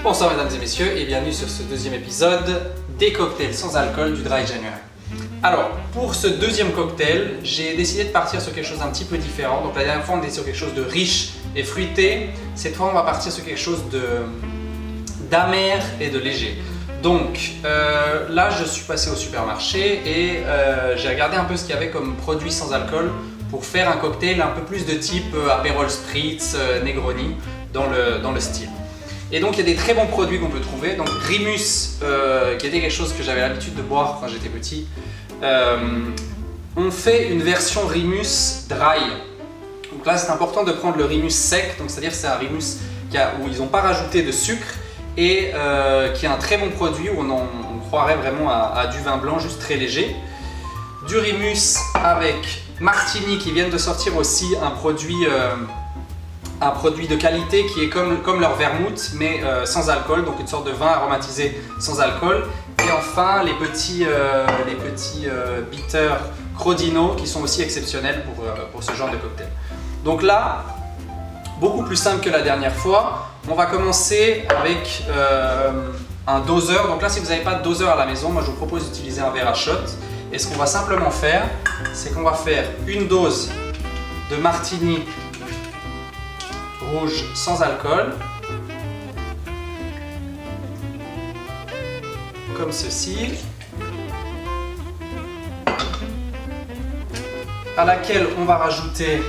Bonsoir mesdames et messieurs et bienvenue sur ce deuxième épisode des cocktails sans alcool du Dry January. Alors, pour ce deuxième cocktail, j'ai décidé de partir sur quelque chose d'un petit peu différent. Donc la dernière fois on était sur quelque chose de riche et fruité. Cette fois on va partir sur quelque chose d'amer et de léger. Donc là je suis passé au supermarché et j'ai regardé un peu ce qu'il y avait comme produit sans alcool pour faire un cocktail un peu plus de type Aperol Spritz, Negroni dans le style. Et donc il y a des très bons produits qu'on peut trouver. Donc Rimus, qui était quelque chose que j'avais l'habitude de boire quand j'étais petit, on fait une version Rimus dry. Donc là c'est important de prendre le Rimus sec, donc c'est-à-dire c'est un Rimus où ils n'ont pas rajouté de sucre et qui est un très bon produit où on croirait vraiment à du vin blanc juste très léger. Du Rimus avec Martini qui viennent de sortir aussi un produit de qualité qui est comme leur vermouth mais sans alcool, donc une sorte de vin aromatisé sans alcool. Et enfin les petits bitters Crodino qui sont aussi exceptionnels pour ce genre de cocktail. Donc là, beaucoup plus simple que la dernière fois, on va commencer avec un doseur. Donc là si vous n'avez pas de doseur à la maison, moi je vous propose d'utiliser un verre à shot. Et ce qu'on va simplement faire, c'est qu'on va faire une dose de Martini rouge sans alcool, comme ceci, à laquelle on va rajouter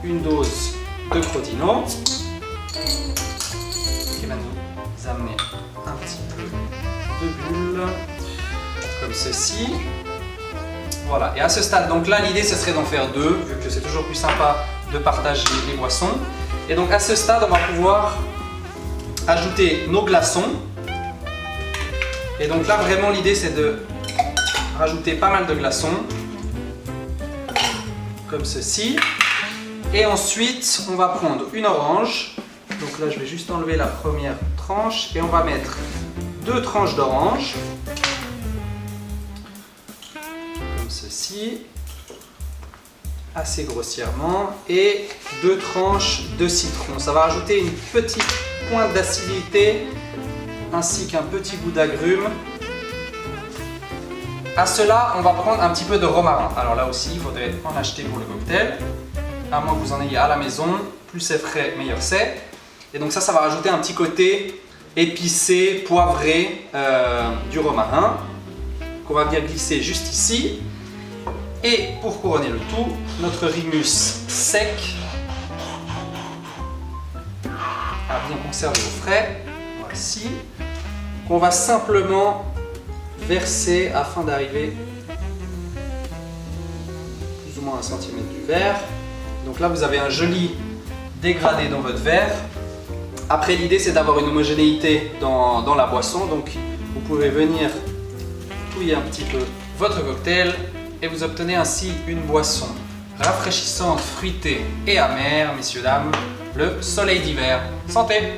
une dose de Crodino, qui va nous amener un petit peu de bulle, comme ceci. Voilà, et à ce stade, donc là l'idée ce serait d'en faire deux, vu que c'est toujours plus sympa de partager les boissons. Et donc à ce stade, on va pouvoir ajouter nos glaçons. Et donc là vraiment l'idée c'est de rajouter pas mal de glaçons, comme ceci. Et ensuite, on va prendre une orange. Donc là je vais juste enlever la première tranche et on va mettre deux tranches d'orange. Ceci, assez grossièrement, et deux tranches de citron. Ça va rajouter une petite pointe d'acidité ainsi qu'un petit goût d'agrumes. À cela, on va prendre un petit peu de romarin. Alors là aussi, il faudrait en acheter pour le cocktail, à moins que vous en ayez à la maison. Plus c'est frais, meilleur c'est. Et donc ça va rajouter un petit côté épicé, poivré du romarin qu'on va bien glisser juste ici. Et pour couronner le tout, notre Rimus sec à bien conserver au frais, voici, qu'on va simplement verser afin d'arriver plus ou moins à 1 centimètre du verre. Donc là vous avez un joli dégradé dans votre verre. Après l'idée c'est d'avoir une homogénéité dans la boisson, donc vous pouvez venir touiller un petit peu votre cocktail et vous obtenez ainsi une boisson rafraîchissante, fruitée et amère, messieurs, dames, le soleil d'hiver. Santé!